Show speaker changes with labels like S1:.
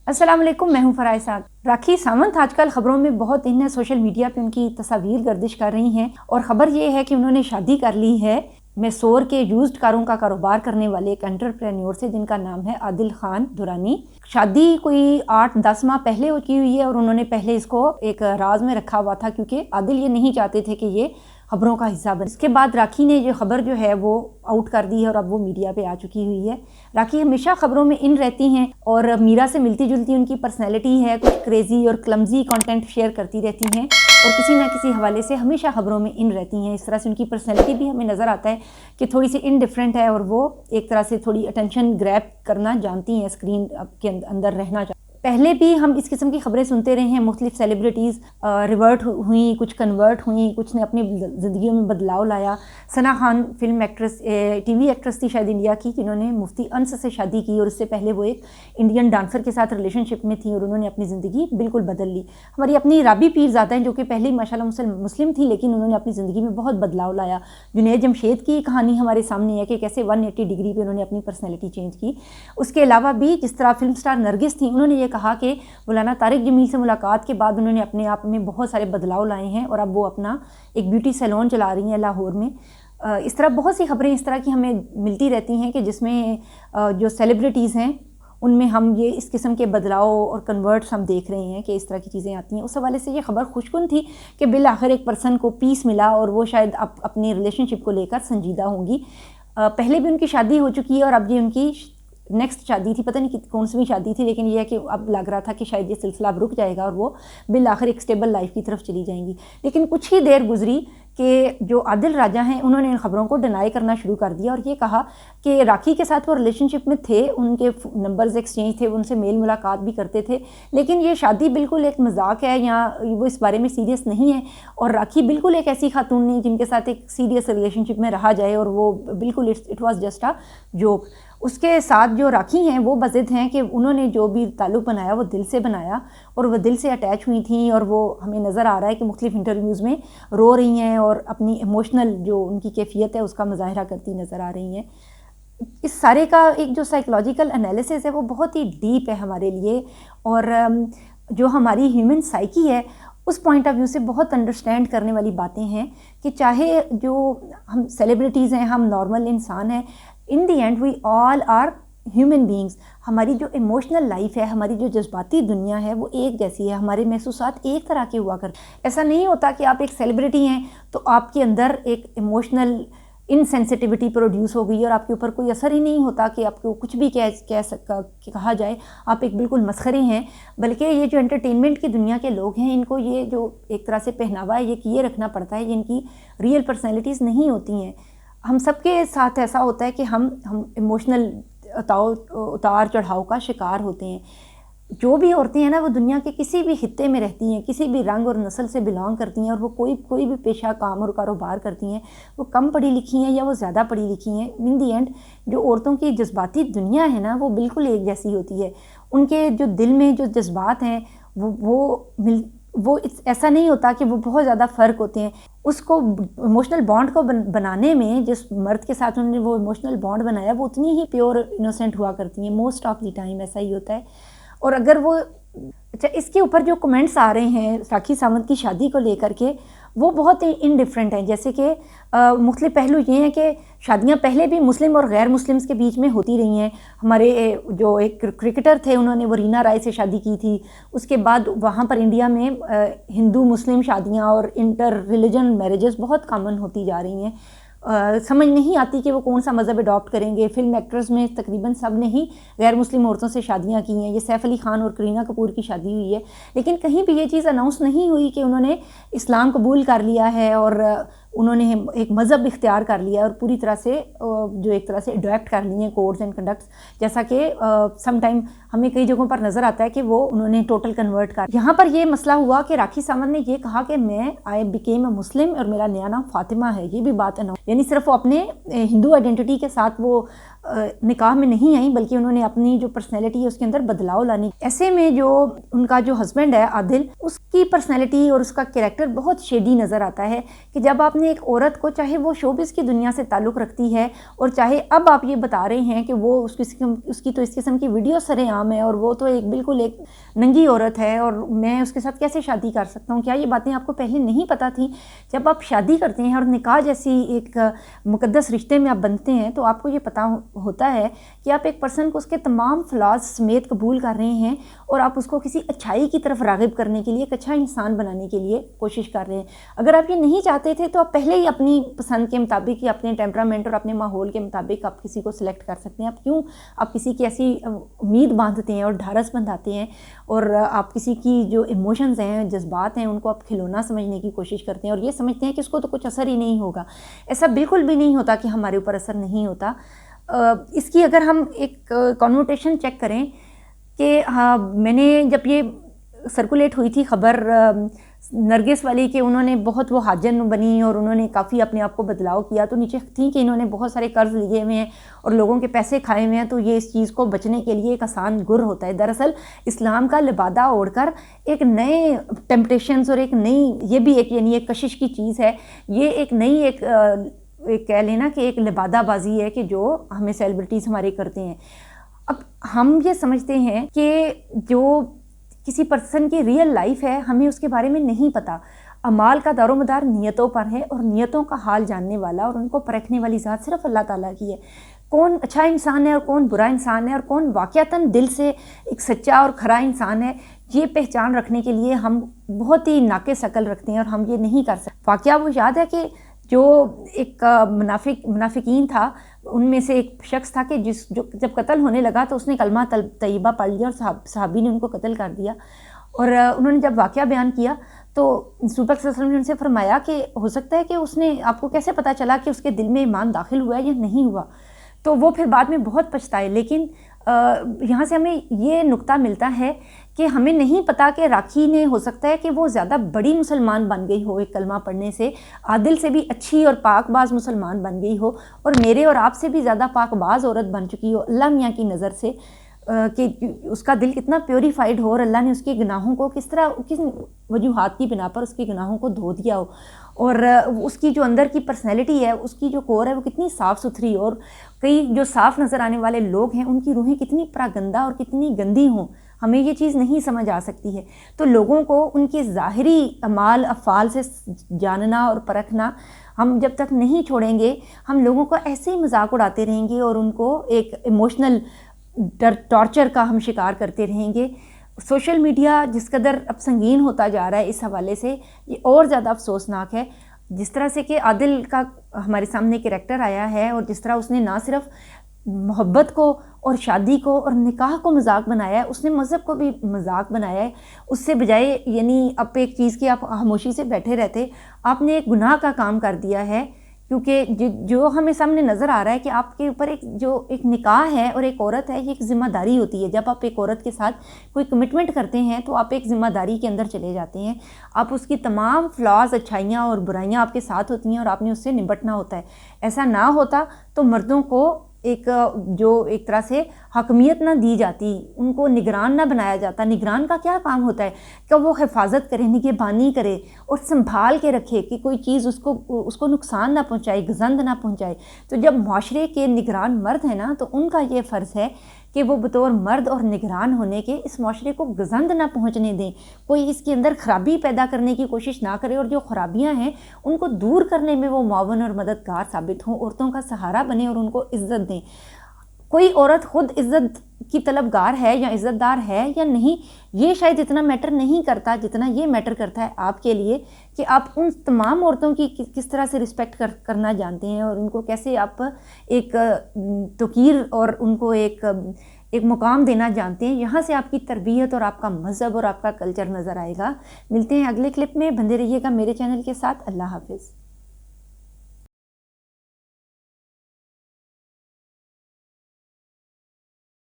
S1: السلام علیکم، میں ہوں فرائض سعد۔ راکھی ساونت آج کل خبروں میں بہت ان سوشل میڈیا پہ ان کی تصاویر گردش کر رہی ہیں، اور خبر یہ ہے کہ انہوں نے شادی کر لی ہے میسور کے یوزڈ کاروں کا کاروبار کرنے والے ایک انٹرپرینیور سے جن کا نام ہے عادل خان دورانی۔ شادی کوئی 8-10 ماہ پہلے کی ہوئی ہے، اور انہوں نے پہلے اس کو ایک راز میں رکھا ہوا تھا کیونکہ عادل یہ نہیں چاہتے تھے کہ یہ خبروں کا حصہ بنے۔ اس کے بعد راکھی نے یہ خبر جو ہے وہ آؤٹ کر دی ہے اور اب وہ میڈیا پہ آ چکی ہوئی ہے۔ راکھی ہمیشہ خبروں میں ان رہتی ہیں اور میرا سے ملتی جلتی ان کی پرسنالٹی ہے، کچھ کریزی اور کلمزی کنٹینٹ شیئر کرتی رہتی ہیں اور کسی نہ کسی حوالے سے ہمیشہ خبروں میں ان رہتی ہیں۔ اس طرح سے ان کی پرسنالٹی بھی ہمیں نظر آتا ہے کہ تھوڑی سی انڈیفرنٹ ہے اور وہ ایک طرح سے تھوڑی اٹینشن گریب کرنا جانتی ہیں، اسکرین کے اندر رہنا جانتی ہیں۔ پہلے بھی ہم اس قسم کی خبریں سنتے رہے ہیں، مختلف سیلیبریٹیز ریورٹ ہوئیں، کچھ کنورٹ ہوئیں، کچھ نے اپنی زندگیوں میں بدلاؤ لایا۔ Sana Khan film actress, TV actress تھی شاید انڈیا کی، جنہوں نے مفتی انس سے شادی کی اور اس سے پہلے وہ ایک انڈین ڈانسر کے ساتھ ریلیشن شپ میں تھی اور انہوں نے اپنی زندگی بالکل بدل لی۔ ہماری اپنی رابی پیرزادہ ہیں جو کہ پہلے ہی ماشاءاللہ مسلم تھی، لیکن انہوں نے اپنی زندگی میں بہت بدلاؤ لایا۔ جنید جمشید کی کہانی ہمارے سامنے ہے کہ کیسے 180 ڈگری پہ انہوں نے اپنی پرسنالٹی چینج کی۔ اس کے علاوہ بھی جس طرح فلم سٹار نرگس تھیں، انہوں نے یہ کہا کہ مولانا طارق جمیل سے ملاقات کے بعد انہوں نے اپنے آپ میں بہت سارے بدلاؤ لائے ہیں اور اب وہ اپنا ایک بیوٹی سیلون چلا رہی ہیں لاہور میں۔ اس طرح بہت سی خبریں اس طرح کی ہمیں ملتی رہتی ہیں کہ جس میں جو سیلیبریٹیز ہیں ان میں ہم یہ اس قسم کے بدلاؤ اور کنورٹس ہم دیکھ رہے ہیں کہ اس طرح کی چیزیں آتی ہیں۔ اس حوالے سے یہ خبر خوشکن تھی کہ بالآخر ایک پرسن کو پیس ملا اور وہ شاید اپنی ریلیشن شپ کو لے کر سنجیدہ ہوں گی۔ پہلے بھی ان کی شادی ہو چکی ہے اور اب یہ ان کی نیکسٹ شادی تھی، پتہ نہیں کون سی شادی تھی، لیکن یہ ہے کہ اب لگ رہا تھا کہ شاید یہ سلسلہ اب رک جائے گا اور وہ بالآخر ایک سٹیبل لائف کی طرف چلی جائیں گی۔ لیکن کچھ ہی دیر گزری کہ جو عادل راجہ ہیں انہوں نے ان خبروں کو ڈینائی کرنا شروع کر دیا اور یہ کہا کہ راکھی کے ساتھ وہ ریلیشن شپ میں تھے، ان کے نمبرز ایکسچینج تھے، ان سے میل ملاقات بھی کرتے تھے، لیکن یہ شادی بالکل ایک مذاق ہے یا وہ اس بارے میں سیریس نہیں ہے، اور راکھی بالکل ایک ایسی خاتون نہیں جن کے ساتھ ایک سیریس ریلیشن شپ میں رہا جائے، اور وہ بالکل it was just a joke. اس کے ساتھ جو راکھی ہیں وہ بضد ہیں کہ انہوں نے جو بھی تعلق بنایا وہ دل سے بنایا اور وہ دل سے اٹیچ ہوئی تھیں، اور وہ ہمیں نظر آ رہا ہے کہ مختلف انٹرویوز میں رو رہی ہیں اور اپنی ایموشنل جو ان کی کیفیت ہے اس کا مظاہرہ کرتی نظر آ رہی ہیں۔ اس سارے کا ایک جو سائیکولوجیکل انالیسس ہے وہ بہت ہی ڈیپ ہے ہمارے لیے، اور جو ہماری ہیومن سائیکی ہے اس پوائنٹ آف ویو سے بہت انڈرسٹینڈ کرنے والی باتیں ہیں کہ چاہے جو ہم سیلیبریٹیز ہیں، ہم نارمل انسان ہیں، in the end we all are human beings. ہماری جو ایموشنل لائف ہے، ہماری جو جذباتی دنیا ہے وہ ایک جیسی ہے، ہمارے محسوسات ایک طرح کے ہوا کرتے ہیں۔ ایسا نہیں ہوتا کہ آپ ایک سیلیبریٹی ہیں تو آپ کے اندر ایک ایموشنل انسینسٹیوٹی پروڈیوس ہو گئی اور آپ کے اوپر کوئی اثر ہی نہیں ہوتا کہ آپ کو کچھ بھی کہا جائے، آپ ایک بالکل مسخرے ہیں۔ بلکہ یہ جو انٹرٹینمنٹ کی دنیا کے لوگ ہیں ان کو یہ جو ایک طرح سے پہناوا ہے یہ کیے رکھنا پڑتا ہے، یہ ان کی ریئل پرسنالٹیز نہیں ہوتی ہیں۔ ہم سب کے ساتھ ایسا ہوتا ہے کہ ہم ایموشنل اتار چڑھاؤ کا شکار ہوتے ہیں۔ جو بھی عورتیں ہیں نا وہ دنیا کے کسی بھی خطے میں رہتی ہیں، کسی بھی رنگ اور نسل سے بلانگ کرتی ہیں، اور وہ کوئی بھی پیشہ کام اور کاروبار کرتی ہیں، وہ کم پڑھی لکھی ہیں یا وہ زیادہ پڑھی لکھی ہیں، ان دی اینڈ جو عورتوں کی جذباتی دنیا ہے نا وہ بالکل ایک جیسی ہوتی ہے۔ ان کے جو دل میں جو جذبات ہیں وہ ایسا نہیں ہوتا کہ وہ بہت زیادہ فرق ہوتے ہیں۔ اس کو ایموشنل بانڈ کو بنانے میں جس مرد کے ساتھ انہوں نے وہ ایموشنل بانڈ بنایا وہ اتنی ہی پیور انوسینٹ ہوا کرتی ہیں، موسٹ آف دی ٹائم ایسا ہی ہوتا ہے۔ اور اگر وہ اچھا اس کے اوپر جو کمنٹس آ رہے ہیں راکھی ساونت کی شادی کو لے کر کے وہ بہت انڈیفرنٹ ہیں، جیسے کہ مختلف پہلو یہ ہیں کہ شادیاں پہلے بھی مسلم اور غیر مسلمس کے بیچ میں ہوتی رہی ہیں۔ ہمارے جو ایک کرکٹر تھے انہوں نے وہ رینا رائے سے شادی کی تھی، اس کے بعد وہاں پر انڈیا میں ہندو مسلم شادیاں اور انٹر ریلیجن میرجز بہت کامن ہوتی جا رہی ہیں۔ سمجھ نہیں آتی کہ وہ کون سا مذہب اڈاپٹ کریں گے۔ فلم ایکٹرز میں تقریباً سب نے ہی غیر مسلم عورتوں سے شادیاں کی ہیں۔ یہ سیف علی خان اور کرینہ کپور کی شادی ہوئی ہے، لیکن کہیں بھی یہ چیز اناؤنس نہیں ہوئی کہ انہوں نے اسلام قبول کر لیا ہے اور انہوں نے ایک مذہب اختیار کر لیا اور پوری طرح سے جو ایک طرح سے اڈیپٹ کر لی ہیں کوڈز اینڈ کنڈکٹس، جیسا کہ سم ٹائم ہمیں کئی جگہوں پر نظر آتا ہے کہ وہ انہوں نے ٹوٹل کنورٹ کر۔ یہاں پر یہ مسئلہ ہوا کہ راکھی ساونت نے یہ کہا کہ میں آئی بیکیم اے مسلم اور میرا نیا نام فاطمہ ہے، یہ بھی بات یعنی صرف وہ اپنے ہندو آئیڈینٹی کے ساتھ وہ نکاح میں نہیں آئیں بلکہ انہوں نے اپنی جو پرسنالٹی ہے اس کے اندر بدلاؤ لانی. ایسے میں جو ان کا جو ہسبینڈ ہے عادل، اس کی پرسنالٹی اور اس کا کریکٹر بہت شیڈی نظر آتا ہے کہ جب آپ نے ایک عورت کو، چاہے وہ شوبز کی دنیا سے تعلق رکھتی ہے اور چاہے اب آپ یہ بتا رہے ہیں کہ وہ اس کی تو اس قسم کی ویڈیو سرے عام ہے اور وہ تو ایک بالکل ایک ننگی عورت ہے اور میں اس کے ساتھ کیسے شادی کر سکتا ہوں، کیا یہ باتیں آپ کو پہلے نہیں پتہ تھیں؟ جب آپ شادی کرتے ہیں اور نکاح جیسی ایک مقدس رشتے میں آپ بنتے ہیں تو آپ کو یہ پتہ ہوتا ہے کہ آپ ایک پرسن کو اس کے تمام فلاز سمیت قبول کر رہے ہیں اور آپ اس کو کسی اچھائی کی طرف راغب کرنے کے لیے، ایک اچھا انسان بنانے کے لیے کوشش کر رہے ہیں. اگر آپ یہ نہیں چاہتے تھے تو آپ پہلے ہی اپنی پسند کے مطابق یا اپنے ٹیمپرامنٹ اور اپنے ماحول کے مطابق آپ کسی کو سلیکٹ کر سکتے ہیں. آپ کسی کی ایسی امید باندھتے ہیں اور ڈھارس بندھاتے ہیں اور آپ کسی کی جو ایموشنز ہیں، جذبات ہیں، ان کو آپ کھلونا سمجھنے کی کوشش کرتے ہیں اور یہ سمجھتے ہیں کہ اس کو تو کچھ اثر ہی نہیں ہوگا. ایسا بالکل بھی نہیں ہوتا کہ ہمارے اوپر اثر نہیں ہوتا. اس کی اگر ہم ایک کنوٹیشن چیک کریں کہ ہاں، میں نے جب یہ سرکولیٹ ہوئی تھی خبر نرگس والی کہ انہوں نے بہت وہ حاجن بنی اور انہوں نے کافی اپنے آپ کو بدلاؤ کیا، تو نیچے تھی کہ انہوں نے بہت سارے قرض لیے ہوئے ہیں اور لوگوں کے پیسے کھائے ہوئے ہیں، تو یہ اس چیز کو بچنے کے لیے ایک آسان گر ہوتا ہے. دراصل اسلام کا لبادہ اوڑھ کر ایک نئے ٹیمپٹیشنز اور ایک نئی، یہ بھی ایک یعنی ایک کشش کی چیز ہے، یہ ایک نئی ایک کہہ لینا کہ ایک لبادہ بازی ہے کہ جو ہمیں سیلیبریٹیز ہمارے کرتے ہیں. اب ہم یہ سمجھتے ہیں کہ جو کسی پرسن کی ریئل لائف ہے ہمیں اس کے بارے میں نہیں پتہ. اعمال کا دار و مدار نیتوں پر ہے اور نیتوں کا حال جاننے والا اور ان کو پرکھنے والی ذات صرف اللہ تعالیٰ کی ہے. کون اچھا انسان ہے اور کون برا انسان ہے اور کون واقعتاً دل سے ایک سچا اور کھرا انسان ہے، یہ پہچان رکھنے کے لیے ہم بہت ہی ناقص عقل رکھتے ہیں اور ہم یہ نہیں کر سکتے. واقعہ وہ یاد ہے کہ جو ایک منافقین تھا، ان میں سے ایک شخص تھا کہ جو جب قتل ہونے لگا تو اس نے کلمہ طیبہ پڑھ لیا اور صحابی نے ان کو قتل کر دیا. اور انہوں نے جب واقعہ بیان کیا تو رسول پاک صلی اللہ علیہ وسلم نے ان سے فرمایا کہ ہو سکتا ہے کہ اس نے، آپ کو کیسے پتہ چلا کہ اس کے دل میں ایمان داخل ہوا ہے یا نہیں ہوا؟ تو وہ پھر بعد میں بہت پچھتائے. لیکن یہاں سے ہمیں یہ نقطہ ملتا ہے کہ ہمیں نہیں پتہ کہ راکھی نے، ہو سکتا ہے کہ وہ زیادہ بڑی مسلمان بن گئی ہو ایک کلمہ پڑھنے سے، عادل سے بھی اچھی اور پاک باز مسلمان بن گئی ہو اور میرے اور آپ سے بھی زیادہ پاک باز عورت بن چکی ہو اللہ میاں کی نظر سے، کہ اس کا دل کتنا پیوریفائڈ ہو اور اللہ نے اس کے گناہوں کو کس طرح، کس وجوہات کی بنا پر اس کے گناہوں کو دھو دیا ہو اور اس کی جو اندر کی پرسنالٹی ہے، اس کی جو کور ہے وہ کتنی صاف ستھری، اور کئی جو صاف نظر آنے والے لوگ ہیں ان کی روحیں کتنی پراگندہ اور کتنی گندی ہوں، ہمیں یہ چیز نہیں سمجھ آ سکتی ہے. تو لوگوں کو ان کے ظاہری اعمال افعال سے جاننا اور پرکھنا ہم جب تک نہیں چھوڑیں گے، ہم لوگوں کو ایسے ہی مذاق اڑاتے رہیں گے اور ان کو ایک ایموشنل ٹارچر کا ہم شکار کرتے رہیں گے. سوشل میڈیا جس قدر اب سنگین ہوتا جا رہا ہے اس حوالے سے، یہ اور زیادہ افسوسناک ہے. جس طرح سے کہ عادل کا ہمارے سامنے کریکٹر آیا ہے اور جس طرح اس نے نہ صرف محبت کو اور شادی کو اور نکاح کو مذاق بنایا ہے، اس نے مذہب کو بھی مذاق بنایا ہے. اس سے بجائے یعنی اب ایک چیز کی آپ خاموشی سے بیٹھے رہتے، آپ نے ایک گناہ کا کام کر دیا ہے. کیونکہ جو ہمیں سامنے نظر آ رہا ہے کہ آپ کے اوپر ایک نکاح ہے اور ایک عورت ہے، یہ ایک ذمہ داری ہوتی ہے. جب آپ ایک عورت کے ساتھ کوئی کمٹمنٹ کرتے ہیں تو آپ ایک ذمہ داری کے اندر چلے جاتے ہیں. آپ اس کی تمام فلاز، اچھائیاں اور برائیاں آپ کے ساتھ ہوتی ہیں اور آپ نے اس سے نمٹنا ہوتا ہے. ایسا نہ ہوتا تو مردوں کو ایک طرح سے حکمیت نہ دی جاتی، ان کو نگران نہ بنایا جاتا. نگران کا کیا کام ہوتا ہے کہ وہ حفاظت کرے، نگہبانی کرے اور سنبھال کے رکھے کہ کوئی چیز اس کو نقصان نہ پہنچائے، گزند نہ پہنچائے. تو جب معاشرے کے نگران مرد ہیں نا، تو ان کا یہ فرض ہے کہ وہ بطور مرد اور نگران ہونے کے اس معاشرے کو گزند نہ پہنچنے دیں، کوئی اس کے اندر خرابی پیدا کرنے کی کوشش نہ کرے، اور جو خرابیاں ہیں ان کو دور کرنے میں وہ معاون اور مددگار ثابت ہوں، عورتوں کا سہارا بنیں اور ان کو عزت دیں. کوئی عورت خود عزت کی طلبگار ہے یا عزت دار ہے یا نہیں، یہ شاید اتنا میٹر نہیں کرتا جتنا یہ میٹر کرتا ہے آپ کے لیے کہ آپ ان تمام عورتوں کی کس طرح سے رسپیکٹ کرنا جانتے ہیں اور ان کو کیسے آپ ایک توقیر اور ان کو ایک مقام دینا جانتے ہیں. یہاں سے آپ کی تربیت اور آپ کا مذہب اور آپ کا کلچر نظر آئے گا. ملتے ہیں اگلے کلپ میں، بندے رہیے گا میرے چینل کے ساتھ. اللہ حافظ.